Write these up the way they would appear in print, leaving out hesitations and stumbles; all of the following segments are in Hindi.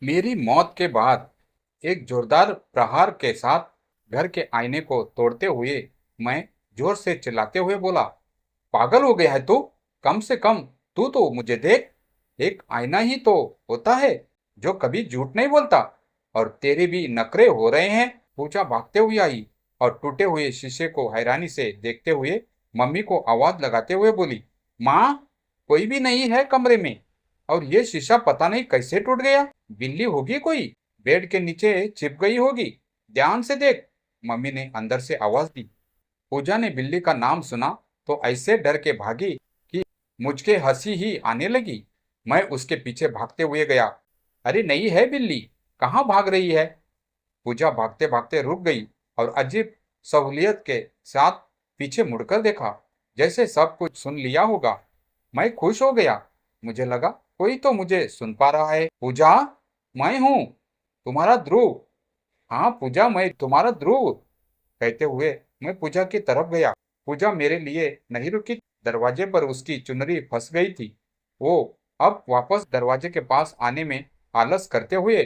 मेरी मौत के बाद एक जोरदार प्रहार के साथ घर के आईने को तोड़ते हुए मैं जोर से चिल्लाते हुए बोला, पागल हो गया है तू? कम से कम तू तो मुझे देख। एक आईना ही तो होता है जो कभी झूठ नहीं बोलता। और तेरे भी नखरे हो रहे हैं। पूजा भागते हुए आई और टूटे हुए शीशे को हैरानी से देखते हुए मम्मी को आवाज लगाते हुए बोली, माँ, कोई भी नहीं है कमरे में। और ये शीशा पता नहीं कैसे टूट गया। बिल्ली होगी कोई, बेड के नीचे छिप गई होगी। ध्यान से देख। मम्मी ने अंदर से आवाज दी। पूजा ने बिल्ली का नाम सुना तो ऐसे डर के भागी कि मुझके हंसी ही आने लगी। मैं उसके पीछे भागते हुए गया। अरे नहीं है बिल्ली, कहाँ भाग रही है? पूजा भागते भागते रुक गई और अजीब सहूलियत के साथ पीछे मुड़कर देखा, जैसे सब कुछ सुन लिया होगा। मैं खुश हो गया। मुझे लगा कोई तो मुझे सुन पा रहा है। पूजा, मैं हूँ, तुम्हारा ध्रुव। हाँ पूजा, मैं तुम्हारा ध्रुव, कहते हुए मैं पूजा की तरफ गया। पूजा मेरे लिए नहीं रुकी। दरवाजे पर उसकी चुनरी फंस गई थी। वो अब वापस दरवाजे के पास आने में आलस करते हुए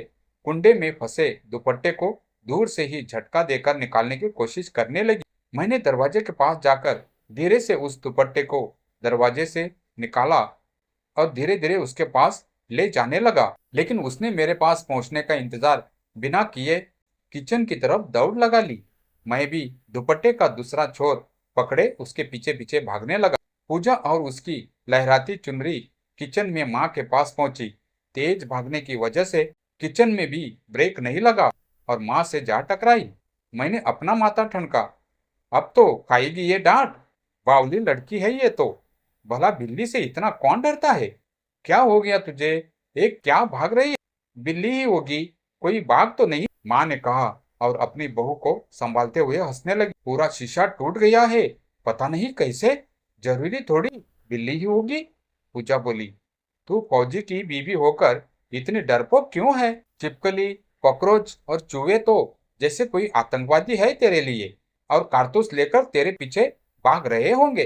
कुंडे में फंसे दुपट्टे को दूर से ही झटका देकर निकालने की कोशिश करने लगी। मैंने दरवाजे के पास जाकर धीरे से उस दुपट्टे को दरवाजे से निकाला और धीरे धीरे उसके पास ले जाने लगा। लेकिन उसने मेरे पास पहुंचने का इंतजार बिना किए किचन की तरफ दौड़ लगा ली। मैं भी दुपट्टे का दूसरा छोर पकड़े उसके पीछे पीछे भागने लगा। पूजा और उसकी लहराती चुनरी किचन में माँ के पास पहुंची। तेज भागने की वजह से किचन में भी ब्रेक नहीं लगा और माँ से जा टकराई। मैंने अपना माथा ठनका। अब तो खाएगी ये डांट। बावली लड़की है ये तो। भला बिल्ली से इतना कौन डरता है? क्या हो गया तुझे? एक क्या भाग रही है? बिल्ली ही होगी, कोई बाघ तो नहीं, माँ ने कहा और अपनी बहू को संभालते हुए हंसने लगी। पूरा शीशा टूट गया है, पता नहीं कैसे। जरूरी थोड़ी बिल्ली ही होगी, पूजा बोली। तू फौजी की बीवी होकर इतनी डरपोक क्यों है? छिपकली, कॉकरोच और चूहे तो जैसे कोई आतंकवादी है तेरे लिए और कारतूस लेकर तेरे पीछे भाग रहे होंगे।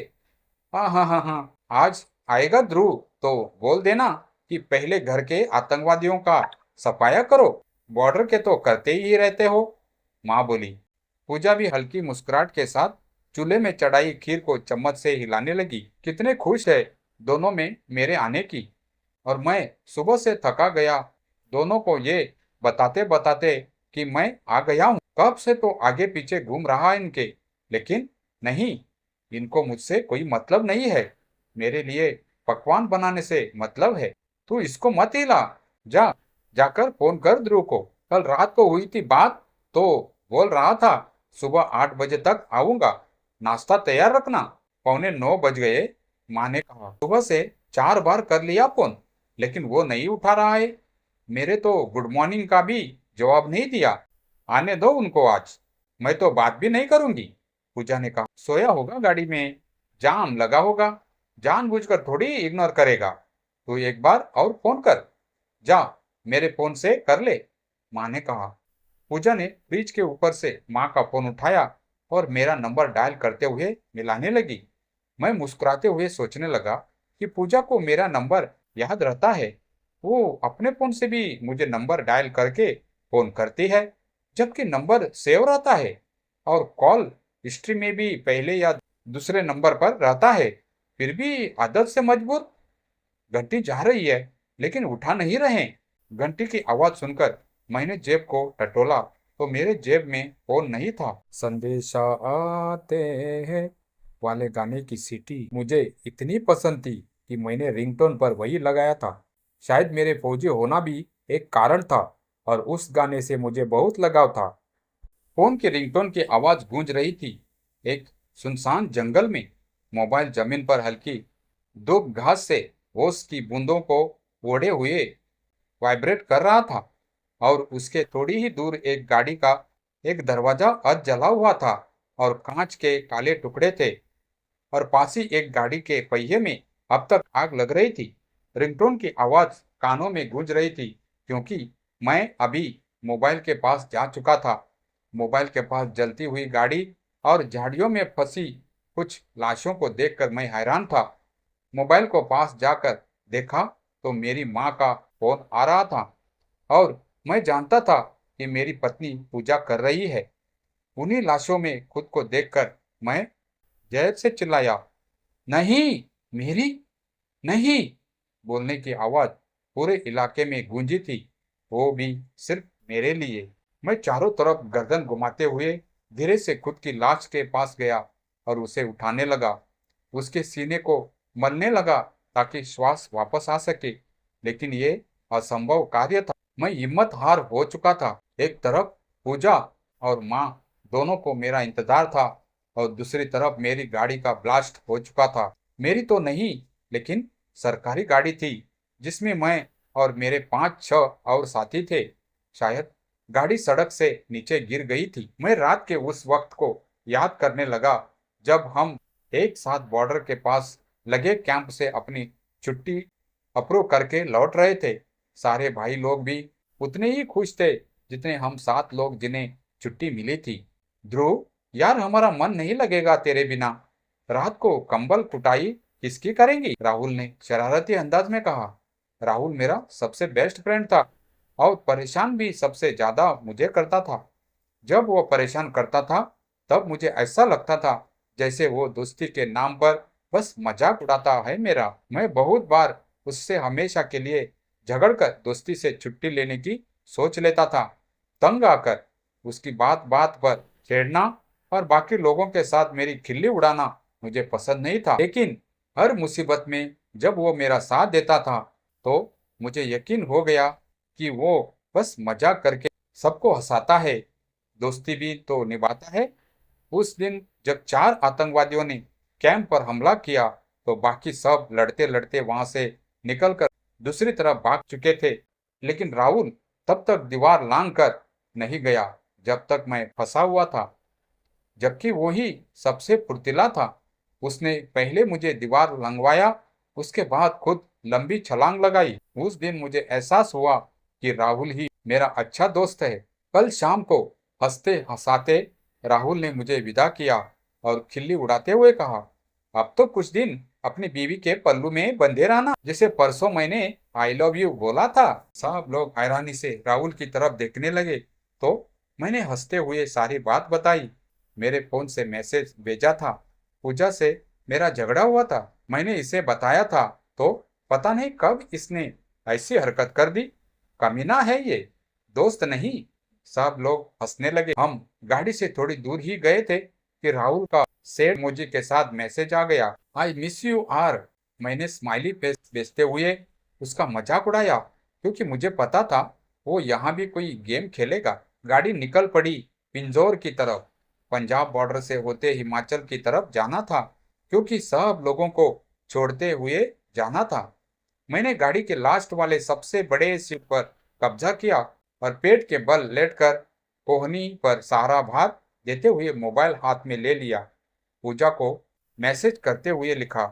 हाँ हाँ हाँ हाँ, आज आएगा ध्रुव तो बोल देना कि पहले घर के आतंकवादियों का सफाया करो, बॉर्डर के तो करते ही रहते हो, माँ बोली। पूजा भी हल्की मुस्कुराहट के साथ चूल्हे में चढ़ाई खीर को चम्मच से हिलाने लगी। कितने खुश है दोनों में मेरे आने की। और मैं सुबह से थका गया दोनों को ये बताते बताते कि मैं आ गया हूँ। कब से तो आगे पीछे घूम रहा इनके, लेकिन नहीं, इनको मुझसे कोई मतलब नहीं है। मेरे लिए पकवान बनाने से मतलब है। तू इसको मत हिला। जा, जाकर फोन कर ध्रुव को। कल रात को हुई थी बात तो बोल रहा था सुबह 8 बजे तक आऊंगा। नाश्ता तैयार रखना। 8:45 बज गए। माँ ने कहा, सुबह से 4 बार कर लिया फोन, लेकिन वो नहीं उठा रहा है। मेरे तो गुड मॉर्निंग का भी जवाब नहीं दिया। आने दो उनको आज, मैं तो बात भी नहीं करूंगी, पूजा ने कहा। सोया होगा गाड़ी में, जाम लगा होगा, जानबूझकर थोड़ी इग्नोर करेगा। तू एक बार और फोन कर, जा, मेरे फोन से कर ले, माँ ने कहा। पूजा ने फ्रिज के ऊपर से माँ का फोन उठाया और मेरा नंबर डायल करते हुए मिलाने लगी। मैं मुस्कुराते हुए सोचने लगा कि पूजा को मेरा नंबर याद रहता है। वो अपने फोन से भी मुझे नंबर डायल करके फोन करती है, जबकि नंबर सेव रहता है और कॉल हिस्ट्री में भी पहले या दूसरे नंबर पर रहता है। फिर भी आदत से मजबूर। घंटी जा रही है लेकिन उठा नहीं रहे। घंटी की आवाज सुनकर मैंने जेब को टटोला तो मेरे जेब में फोन नहीं था। संदेशा आते हैं वाले गाने की सीटी मुझे इतनी पसंद थी कि मैंने रिंगटोन पर वही लगाया था। शायद मेरे फौजी होना भी एक कारण था और उस गाने से मुझे बहुत लगाव था। फोन की रिंगटोन की आवाज गूंज रही थी एक सुनसान जंगल में। मोबाइल जमीन पर हल्की दुब घास से ओस की बूंदों को ओढ़े हुए वाइब्रेट कर रहा था और उसके थोड़ी ही दूर एक गाड़ी का एक दरवाजा अध जला हुआ था और कांच के काले टुकड़े थे और पास ही एक गाड़ी के पहिए में अब तक आग लग रही थी। रिंगटोन की आवाज कानों में गूंज रही थी क्योंकि मैं अभी मोबाइल के पास जा चुका था। मोबाइल के पास जलती हुई गाड़ी और झाड़ियों में फंसी कुछ लाशों को देखकर मैं हैरान था। मोबाइल को पास जाकर देखा तो मेरी माँ का फोन आ रहा था। और मैं जानता था कि मेरी पत्नी पूजा कर रही है। उन्हीं लाशों में खुद को देखकर मैं जैब से चिल्लाया, नहीं, मेरी नहीं। बोलने की आवाज पूरे इलाके में गूंजी थी, वो भी सिर्फ मेरे लिए। मैं चारों तरफ गर्दन घुमाते हुए धीरे से खुद की लाश के पास गया और उसे उठाने लगा। उसके सीने को मलने लगा ताकि श्वास वापस आ सके, लेकिन ये असंभव कार्य था। मैं हिम्मत हार हो चुका था। एक तरफ पूजा और माँ दोनों को मेरा इंतजार था और दूसरी तरफ मेरी गाड़ी का ब्लास्ट हो चुका था। मेरी तो नहीं, लेकिन सरकारी गाड़ी थी जिसमें मैं और मेरे 5-6 और साथी थे। शायद गाड़ी सड़क से नीचे गिर गई थी। मैं रात के उस वक्त को याद करने लगा जब हम एक साथ बॉर्डर के पास लगे कैंप से अपनी छुट्टी अप्रूव करके लौट रहे थे। सारे भाई लोग भी उतने ही खुश थे जितने हम 7 लोग जिन्हें छुट्टी मिली थी। ध्रुव, यार हमारा मन नहीं लगेगा तेरे बिना। रात को कंबल कुटाई किसकी करेंगी? राहुल ने शरारती अंदाज में कहा। राहुल मेरा सबसे बेस्ट फ्रेंड था और परेशान भी सबसे ज्यादा मुझे करता था। जब वो परेशान करता था तब मुझे ऐसा लगता था जैसे वो दोस्ती के नाम पर बस मजाक उड़ाता है मेरा। मैं बहुत बार उससे हमेशा के लिए झगड़कर दोस्ती से छुट्टी लेने की सोच लेता था। तंग आकर उसकी बात बात पर छेड़ना और बाकी लोगों के साथ मेरी खिल्ली उड़ाना मुझे पसंद नहीं था। लेकिन हर मुसीबत में जब वो मेरा साथ देता था तो मुझे यकीन हो गया कि वो बस मजाक करके सबको हंसाता है, दोस्ती भी तो निभाता है। उस दिन जब 4 आतंकवादियों ने कैंप पर हमला किया तो बाकी सब लड़ते लड़ते वहां से निकलकर दूसरी तरफ भाग चुके थे, लेकिन राहुल तब तक दीवार लांग कर नहीं गया जब तक मैं फंसा हुआ था। जबकि वो ही सबसे फुर्तीला था। उसने पहले मुझे दीवार लंघवाया, उसके बाद खुद लंबी छलांग लगाई। उस दिन मुझे एहसास हुआ कि राहुल ही मेरा अच्छा दोस्त है। कल शाम को हंसते हंसाते राहुल ने मुझे विदा किया और खिल्ली उड़ाते हुए कहा, अब तो कुछ दिन अपनी बीवी के पल्लू में बंधे रहना, जिसे परसों मैंने आई लव यू बोला था। सब लोग हैरानी से राहुल की तरफ देखने लगे तो मैंने हंसते हुए सारी बात बताई। मेरे फोन से मैसेज भेजा था, पूजा से मेरा झगड़ा हुआ था, मैंने इसे बताया था तो पता नहीं कब इसने ऐसी हरकत कर दी। कमीना है ये, दोस्त नहीं। सब लोग हंसने लगे। हम गाड़ी से थोड़ी दूर ही गए थे कि राहुल का सैड इमोजी के साथ मैसेज आ गया, आई मिस यू आर। मैंने स्माइली फेस भेजते हुए उसका मजाक उड़ाया क्योंकि मुझे पता था वो यहाँ भी कोई गेम खेलेगा। गाड़ी निकल पड़ी पिंजौर की तरफ। पंजाब बॉर्डर से होते हिमाचल की तरफ जाना था क्योंकि सब लोगों को छोड़ते हुए जाना था। मैंने गाड़ी के लास्ट वाले सबसे बड़े सीट पर कब्जा किया और पेट के बल लेटकर कोहनी पर सहारा भार देते हुए मोबाइल हाथ में ले लिया। पूजा को मैसेज करते हुए लिखा,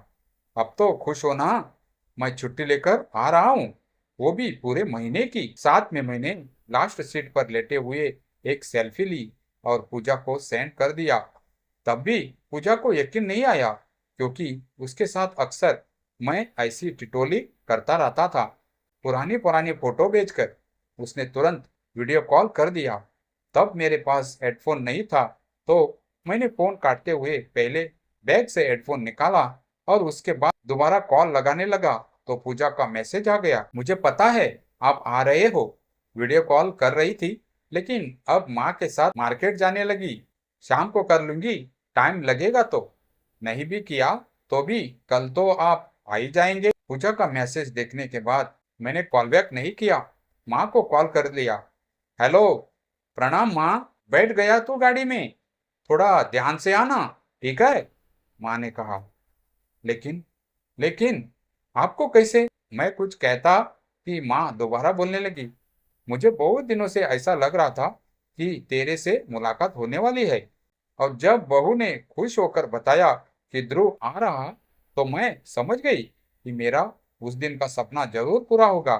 अब तो खुश हो ना, मैं छुट्टी लेकर आ रहा हूँ, वो भी पूरे महीने की। साथ में मैंने लास्ट सीट पर लेटे हुए एक सेल्फी ली और पूजा को सेंड कर दिया। तब भी पूजा को यकीन नहीं आया क्योंकि उसके साथ अक्सर मैं ऐसी टिटोली करता रहता था। पुरानी पुरानी फोटो भेजकर उसने तुरंत वीडियो कॉल कर दिया। तब मेरे पास हेडफोन नहीं था तो मैंने फोन काटते हुए पहले बैग से हेडफोन निकाला और उसके बाद दोबारा कॉल लगाने लगा तो पूजा का मैसेज आ गया, मुझे पता है आप आ रहे हो। वीडियो कॉल कर रही थी लेकिन अब माँ के साथ मार्केट जाने लगी, शाम को कर लूंगी, टाइम लगेगा तो। नहीं भी किया तो भी कल तो आप आ ही जाएंगे। पूजा का मैसेज देखने के बाद मैंने कॉल बैक नहीं किया, माँ को कॉल कर लिया। हेलो, प्रणाम माँ, बैठ गया तू गाड़ी में, थोड़ा ध्यान से आना, ठीक है? माँ ने कहा। लेकिन लेकिन आपको कैसे? मैं कुछ कहता कि माँ दोबारा बोलने लगी, मुझे बहुत दिनों से ऐसा लग रहा था कि तेरे से मुलाकात होने वाली है। और जब बहू ने खुश होकर बताया कि ध्रुव आ रहा तो मैं समझ गई कि मेरा उस दिन का सपना जरूर पूरा होगा।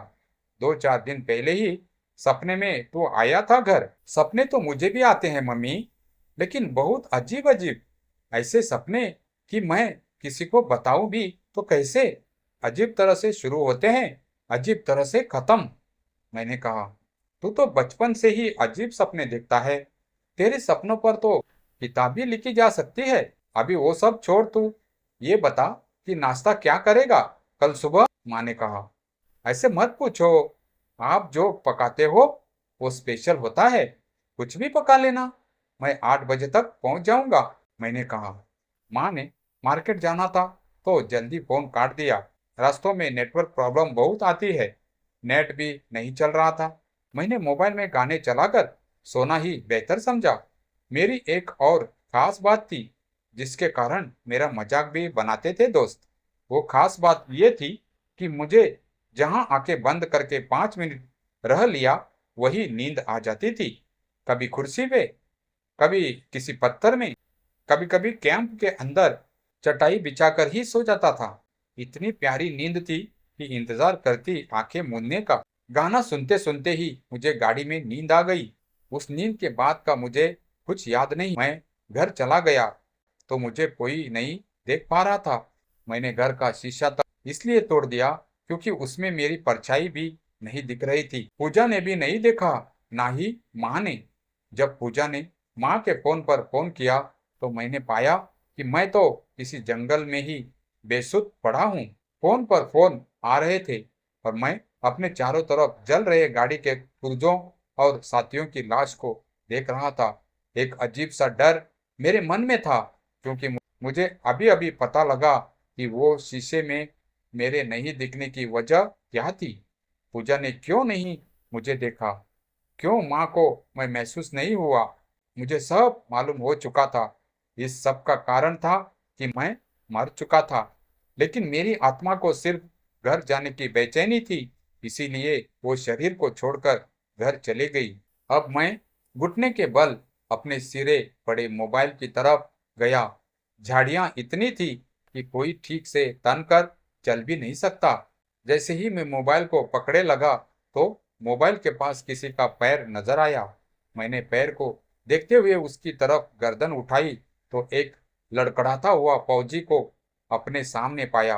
2-4 दिन पहले ही सपने में तू आया था घर। सपने तो मुझे भी आते हैं मम्मी, लेकिन बहुत अजीब अजीब ऐसे सपने कि मैं किसी को बताऊं भी तो कैसे। अजीब तरह से शुरू होते हैं, अजीब तरह से खत्म। मैंने कहा, तू तो बचपन से ही अजीब सपने देखता है। तेरे सपनों पर तो किताब भी लिखी जा सकती है। अभी वो सब छोड़, तू ये बता कि नाश्ता क्या करेगा कल सुबह, माँ ने कहा। ऐसे मत पूछो, आप जो पकाते हो वो स्पेशल होता है। कुछ भी पका लेना, मैं 8 बजे तक पहुंच जाऊंगा, मैंने कहा। माँ ने मार्केट जाना था तो जल्दी फोन काट दिया। रास्तों में नेटवर्क प्रॉब्लम बहुत आती है, नेट भी नहीं चल रहा था। मैंने मोबाइल में गाने चलाकर सोना ही बेहतर समझा। मेरी एक और खास बात थी जिसके कारण मेरा मजाक भी बनाते थे दोस्त। वो खास बात ये थी कि मुझे जहां आंखें बंद करके 5 मिनट रह लिया वही नींद आ जाती थी। कभी कुर्सी पे, कभी किसी पत्थर में, कभी कभी कैंप के अंदर चटाई बिछाकर ही सो जाता था। इतनी प्यारी नींद थी कि इंतजार करती आंखें मूंदने का। गाना सुनते सुनते ही मुझे गाड़ी में नींद आ गई। उस नींद के बाद का मुझे कुछ याद नहीं। मैं घर चला गया तो मुझे कोई नहीं देख पा रहा था। मैंने घर का शीशा तक इसलिए तोड़ दिया क्योंकि उसमें मेरी परछाई भी नहीं दिख रही थी। पूजा ने भी नहीं देखा, ना ही माँ ने। जब पूजा ने माँ के फोन पर फोन किया तो मैंने पाया कि मैं तो किसी जंगल में ही बेसुध पड़ा हूँ। फोन पर फोन आ रहे थे और मैं अपने चारों तरफ जल रहे गाड़ी के पुर्जों और साथियों की लाश को देख रहा था। एक अजीब सा डर मेरे मन में था क्योंकि मुझे अभी अभी पता लगा कि वो शीशे में मेरे नहीं दिखने की वजह क्या थी। पूजा ने क्यों नहीं मुझे देखा, क्यों माँ को मैं महसूस नहीं हुआ, मुझे सब मालूम हो चुका था। इस सब का कारण था कि मैं मर चुका था, लेकिन मेरी आत्मा को सिर्फ घर जाने की बेचैनी थी, इसीलिए वो शरीर को छोड़कर घर चली गई। अब मैं घुटने के बल अपने सिरे पड़े मोबाइल की तरफ गया। झाड़ियां इतनी थी कि कोई ठीक से तनकर चल भी नहीं सकता। जैसे ही मैं मोबाइल को पकड़े लगा तो मोबाइल के पास किसी का पैर नजर आया। मैंने पैर को देखते हुए उसकी तरफ गर्दन उठाई तो एक लड़खड़ाता हुआ फौजी को अपने सामने पाया,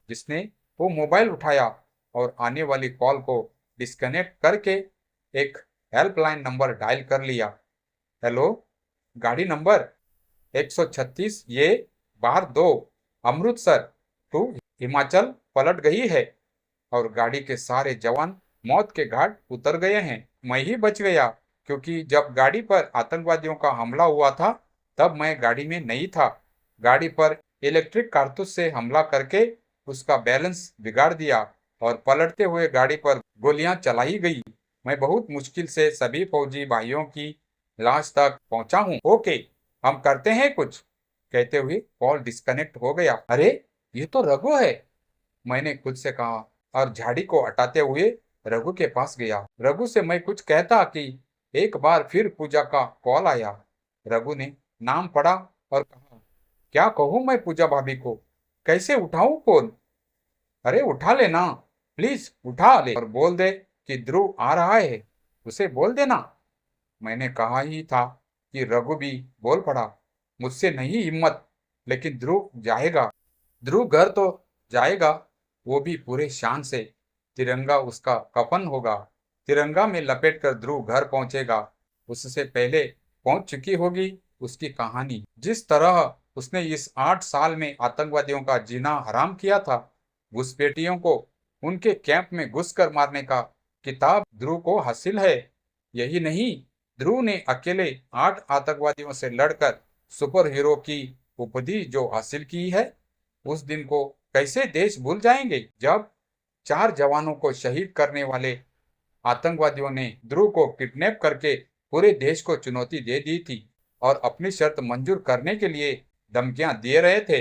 जिसने वो मोबाइल उठाया और आने वाली कॉल को डिस्कनेक्ट करके एक हेल्पलाइन नंबर डायल कर लिया। हेलो, गाड़ी नंबर 136 ये बार 2 अमृतसर टू हिमाचल पलट गई है और गाड़ी के सारे जवान मौत के घाट उतर गए हैं। मैं ही बच गया क्योंकि जब गाड़ी पर आतंकवादियों का हमला हुआ था तब मैं गाड़ी में नहीं था। गाड़ी पर इलेक्ट्रिक कारतूस से हमला करके उसका बैलेंस बिगाड़ दिया और पलटते हुए गाड़ी पर गोलियां चलाई गई। मैं बहुत मुश्किल से सभी फौजी भाइयों की लाश तक पहुंचा हूं। ओके, हम करते हैं कुछ, कहते हुए कॉल डिस्कनेक्ट हो गया। अरे, ये तो रघु है, मैंने खुद से कहा और झाड़ी को हटाते हुए रघु के पास गया। रघु से मैं कुछ कहता कि एक बार फिर पूजा का कॉल आया। रघु ने नाम पढ़ा और कहा, क्या कहूं मैं पूजा भाभी को, कैसे उठाऊं फोन? अरे उठा लेना, प्लीज उठा ले और बोल दे कि ध्रुव आ रहा है, उसे बोल देना। मैंने कहा ही था कि रघु भी बोल पड़ा, मुझसे नहीं हिम्मत, लेकिन ध्रुव जाएगा। ध्रुव घर तो जाएगा, वो भी पूरे शान से। तिरंगा उसका कफन होगा, तिरंगा में लपेट कर ध्रुव घर पहुंचेगा। उससे पहले पहुंच चुकी होगी उसकी कहानी। जिस तरह उसने इस 8 साल में आतंकवादियों का जीना हराम किया था, घुसपैठियों को उनके कैंप में घुसकर मारने का किताब ध्रुव को हासिल है। यही नहीं, ध्रुव ने अकेले 8 आतंकवादियों से लड़कर सुपर हीरो की उपाधि जो हासिल की है, उस दिन को कैसे देश भूल जाएंगे जब 4 जवानों को शहीद करने वाले आतंकवादियों ने ध्रुव को किडनैप करके पूरे देश को चुनौती दे दी थी और अपनी शर्त मंजूर करने के लिए धमकियां दे रहे थे।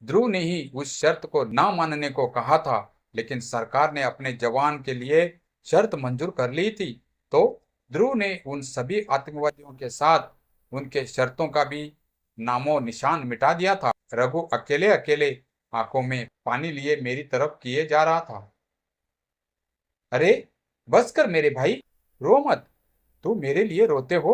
ध्रुव ने ही उस शर्त को ना मानने को कहा था, लेकिन सरकार ने अपने जवान के लिए शर्त मंजूर कर ली थी। तो ध्रुव ने उन सभी आतंकवादियों के साथ उनके शर्तों का भी नामो निशान मिटा दिया था। रघु अकेले अकेले आंखों में पानी लिए मेरी तरफ किए जा रहा था। अरे बस कर मेरे भाई, रो मत, तू मेरे लिए रोते हो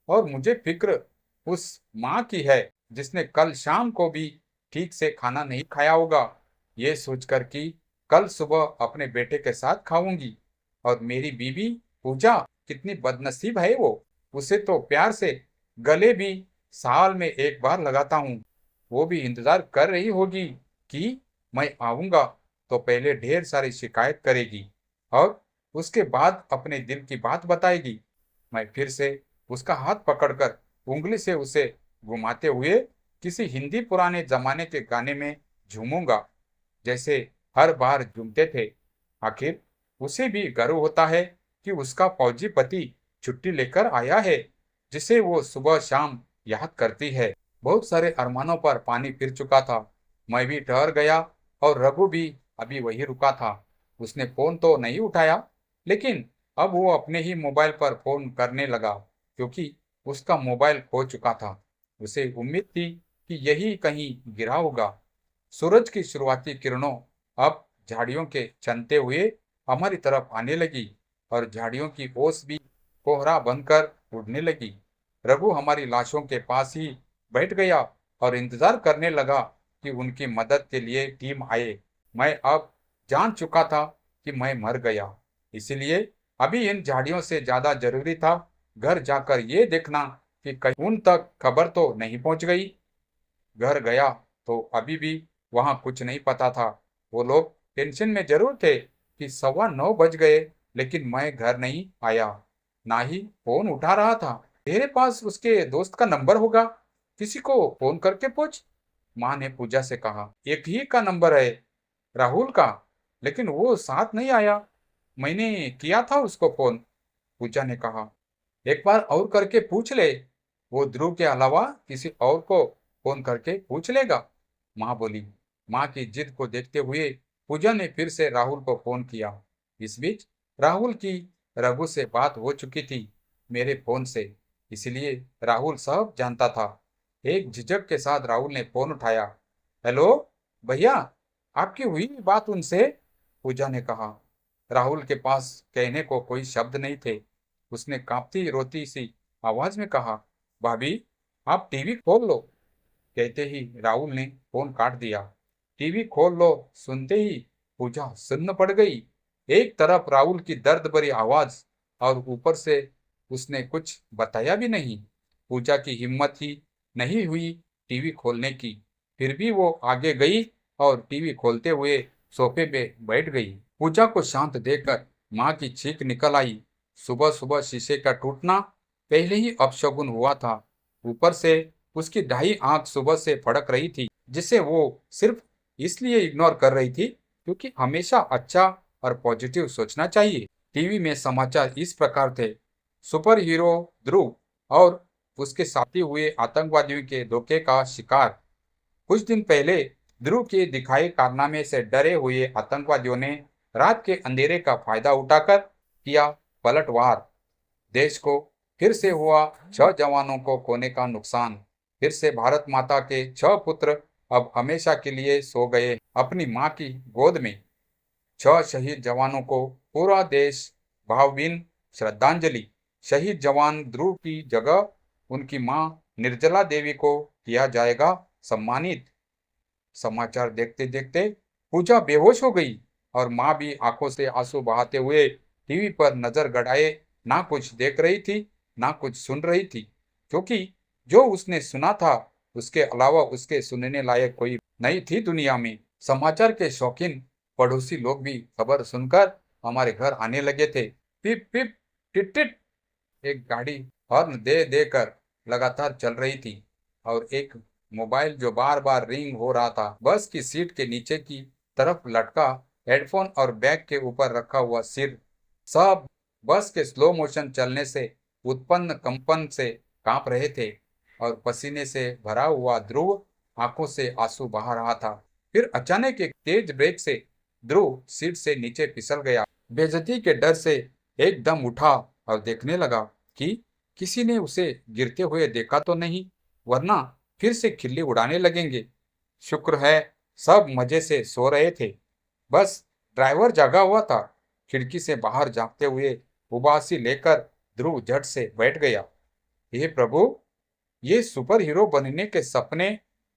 और मुझे फिक्र उस माँ की है जिसने कल शाम को भी ठीक से खाना नहीं खाया होगा, ये सोचकर कि कल सुबह अपने बेटे के साथ खाऊंगी। और मेरी बीवी पूजा, कितनी बदनसीब है वो। उसे तो प्यार से गले भी साल में एक बार लगाता हूँ। वो भी इंतजार कर रही होगी कि मैं आऊंगा तो पहले ढेर सारी शिकायत करेगी और उसके बाद अपने दिल की बात बताएगी। मैं फिर से उसका हाथ पकड़कर उंगली से उसे घुमाते हुए किसी हिंदी पुराने जमाने के गाने में झूमूंगा, जैसे हर बार झूमते थे। आखिर उसे भी गर्व होता है कि उसका फौजी पति छुट्टी लेकर आया है, जिसे वो सुबह शाम याद करती है। बहुत सारे अरमानों पर पानी फिर चुका था। मैं भी ठहर गया और रघु भी अभी वही रुका था। उसने फोन तो नहीं उठाया, लेकिन अब वो अपने ही मोबाइल पर फोन करने लगा, क्योंकि उसका मोबाइल खो चुका था। उसे उम्मीद थी कि यही कहीं गिरा होगा। सूरज की शुरुआती किरणों अब झाड़ियों के चलते हुए हमारी तरफ आने लगी और झाड़ियों की ओस भी कोहरा बनकर उड़ने लगी। रघु हमारी लाशों के पास ही बैठ गया और इंतजार करने लगा कि उनकी मदद के लिए टीम आए। मैं अब जान चुका था कि मैं मर गया, इसलिए अभी इन झाड़ियों से ज्यादा जरूरी था घर जाकर ये देखना कि कहीं उन तक खबर तो नहीं पहुंच गई। घर गया तो अभी भी वहां कुछ नहीं पता था। वो लोग टेंशन में जरूर थे कि 9:15 बज गए, लेकिन मैं घर नहीं आया, ना ही फोन उठा रहा था। तेरे पास उसके दोस्त का नंबर होगा, किसी को फोन करके पूछ, माँ ने पूजा से कहा। एक ही का नंबर है, राहुल का, लेकिन वो साथ नहीं आया। मैंने किया था उसको फोन, पूजा ने कहा। एक बार और करके पूछ ले, वो ध्रुव के अलावा किसी और को फोन करके पूछ लेगा, माँ बोली। माँ की जिद को देखते हुए पूजा ने फिर से राहुल को फोन किया। इस बीच राहुल की रघु से बात हो चुकी थी मेरे फोन से, इसलिए राहुल सब जानता था। एक झिझक के साथ राहुल ने फोन उठाया। हेलो भैया, आपकी हुई बात उनसे, पूजा ने कहा। राहुल के पास कहने को कोई शब्द नहीं थे। उसने कांपती रोती सी आवाज में कहा, भाभी आप टीवी खोल लो। कहते ही राहुल ने फोन काट दिया। टीवी खोल लो सुनते ही पूजा सुन्न पड़ गई। एक तरफ राहुल की दर्द भरी आवाज और ऊपर से उसने कुछ बताया भी नहीं। पूजा की हिम्मत ही नहीं हुई टीवी खोलने की। फिर भी वो आगे गई और टीवी खोलते हुए सोफे पे बैठ गई। पूजा को शांत देखकर माँ की चीख निकल आई। सुबह सुबह शीशे का टूटना पहले ही अपशगुन हुआ था। ऊपर से उसकी ढाई आंख सुबह से फड़क रही थी, जिसे वो सिर्फ इसलिए इग्नोर कर रही थी क्योंकि हमेशा अच्छा और पॉजिटिव सोचना चाहिए। टीवी में समाचार इस प्रकार थे। सुपर हीरो ध्रुव और उसके साथी हुए आतंकवादियों के धोखे का शिकार। कुछ दिन पहले ध्रुव के दिखाए कारनामे से डरे हुए आतंकवादियों ने रात के अंधेरे का फायदा उठाकर किया पलटवार। देश को फिर से हुआ 6 जवानों को खोने का नुकसान। फिर से भारत माता के 6 पुत्र अब हमेशा के लिए सो गए अपनी माँ की गोद में। 6 शहीद जवानों को पूरा देश भावभीनी श्रद्धांजलि। शहीद जवान ध्रुव की जगह उनकी माँ निर्जला देवी को किया जाएगा सम्मानित। समाचार देखते देखते पूजा बेहोश हो गई और माँ भी आंखों से आंसू बहाते हुए टीवी पर नजर गड़ाए ना कुछ देख रही थी ना कुछ सुन रही थी, क्योंकि जो उसने सुना था उसके अलावा उसके सुनने लायक कोई नहीं थी दुनिया में। समाचार के शौकीन पड़ोसी लोग भी खबर सुनकर हमारे घर आने लगे थे। पिप पिप टिट टिट, एक गाड़ी हॉर्न दे देकर लगातार चल रही थी और एक मोबाइल जो बार बार रिंग हो रहा था। बस की सीट के नीचे की तरफ लटका हेडफोन और बैग के ऊपर रखा हुआ सिर, सब बस के स्लो मोशन चलने से उत्पन्न कंपन से कांप रहे थे और पसीने से भरा हुआ ध्रुव आंखों से आंसू बहा रहा था। फिर अचानक एक तेज ब्रेक से ध्रुव सीट से नीचे फिसल गया। बेइज्जती के डर से एकदम उठा और देखने लगा कि किसी ने उसे गिरते हुए देखा तो नहीं, वरना फिर से खिल्ली उड़ाने लगेंगे। शुक्र है सब मजे से सो रहे थे, बस ड्राइवर जागा हुआ था। खिड़की से बाहर झांकते हुए उबासी लेकर ध्रुव झट से बैठ गया। हे प्रभु, ये सुपर हीरो बनने के सपने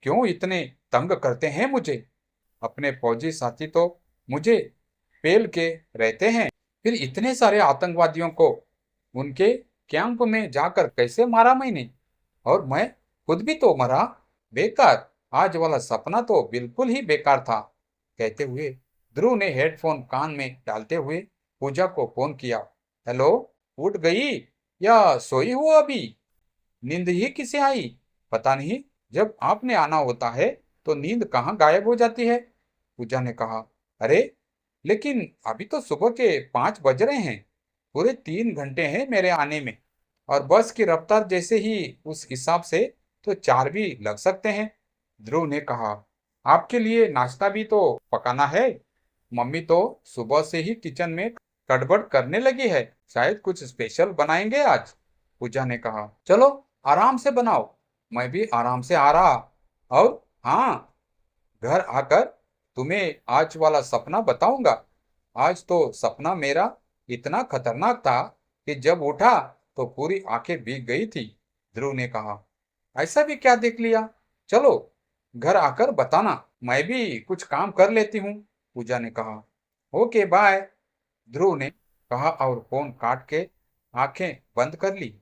क्यों इतने तंग करते हैं मुझे। अपने फौजी साथी तो मुझे पेल के रहते हैं, फिर इतने सारे आतंकवादियों को उनके कैंप में जाकर कैसे मारा मैंने, और मैं खुद भी तो मरा। बेकार, आज वाला सपना तो बिल्कुल ही बेकार था। कहते हुए ध्रुव ने हेडफोन कान में डालते हुए पूजा को फोन किया। हेलो, उठ गई या सोई हो अभी? नींद ही किसे आई? पता नहीं, जब आपने आना होता है तो नींद कहाँ गायब हो जाती है। पूजा ने कहा। अरे, लेकिन अभी तो सुबह के 5 बज रहे हैं। पूरे 3 घंटे हैं मेरे आने में, और बस की रफ्तार जैसे ही उस हिसाब से तो 4 भी लग सकते हैं। ध्रुव ने कहा। आपके लिए नाश्ता भी तो पकाना है। मम्मी तो सुबह से ही किचन में गड़बड़ करने लगी है। शायद कुछ स्पेशल बनाएंगे आज। पूजा ने कहा। चलो आराम से बनाओ, मैं भी आराम से आ रहा। और हाँ, घर आकर तुम्हें आज वाला सपना बताऊंगा। आज तो सपना मेरा इतना खतरनाक था कि जब उठा तो पूरी आंखें भीग गई थी। ध्रुव ने कहा। ऐसा भी क्या देख लिया? चलो घर आकर बताना, मैं भी कुछ काम कर लेती हूँ। पूजा ने कहा। ओके बाय, ध्रुव ने कहा और फोन काट के आंखें बंद कर ली।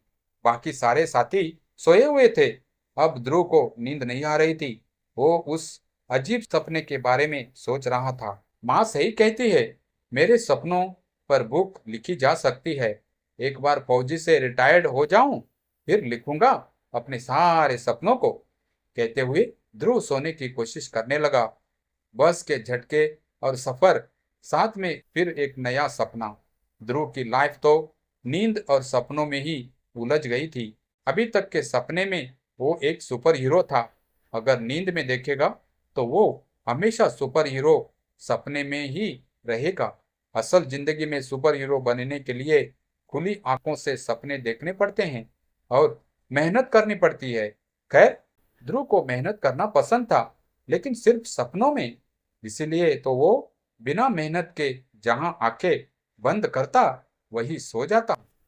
बाकी सारे साथी सोए हुए थे। अब ध्रुव को नींद नहीं आ रही थी। वो उस अजीब सपने के बारे में सोच रहा था। माँ सही कहती है, मेरे सपनों पर बुक लिखी जा सकती है। एक बार फौजी से रिटायर्ड हो जाऊं, फिर लिखूंगा अपने सारे सपनों को। कहते हुए ध्रुव सोने की कोशिश करने लगा। बस के झटके और सफर, साथ में फिर एक नया सपना। ध्रुव की लाइफ तो नींद और सपनों में ही उलझ गई थी। अभी तक के सपने में वो एक सुपर हीरो था। अगर नींद में देखेगा तो वो हमेशा सुपर हीरो सपने में ही रहेगा। असल जिंदगी में सुपर हीरो बनने के लिए खुली आंखों से सपने देखने पड़ते हैं और मेहनत करनी पड़ती है। खैर, ध्रुव को मेहनत करना पसंद था, लेकिन सिर्फ सपनों में। इसीलिए तो वो बिना मेहनत के जहां आंखें बंद करता वही सो जाता।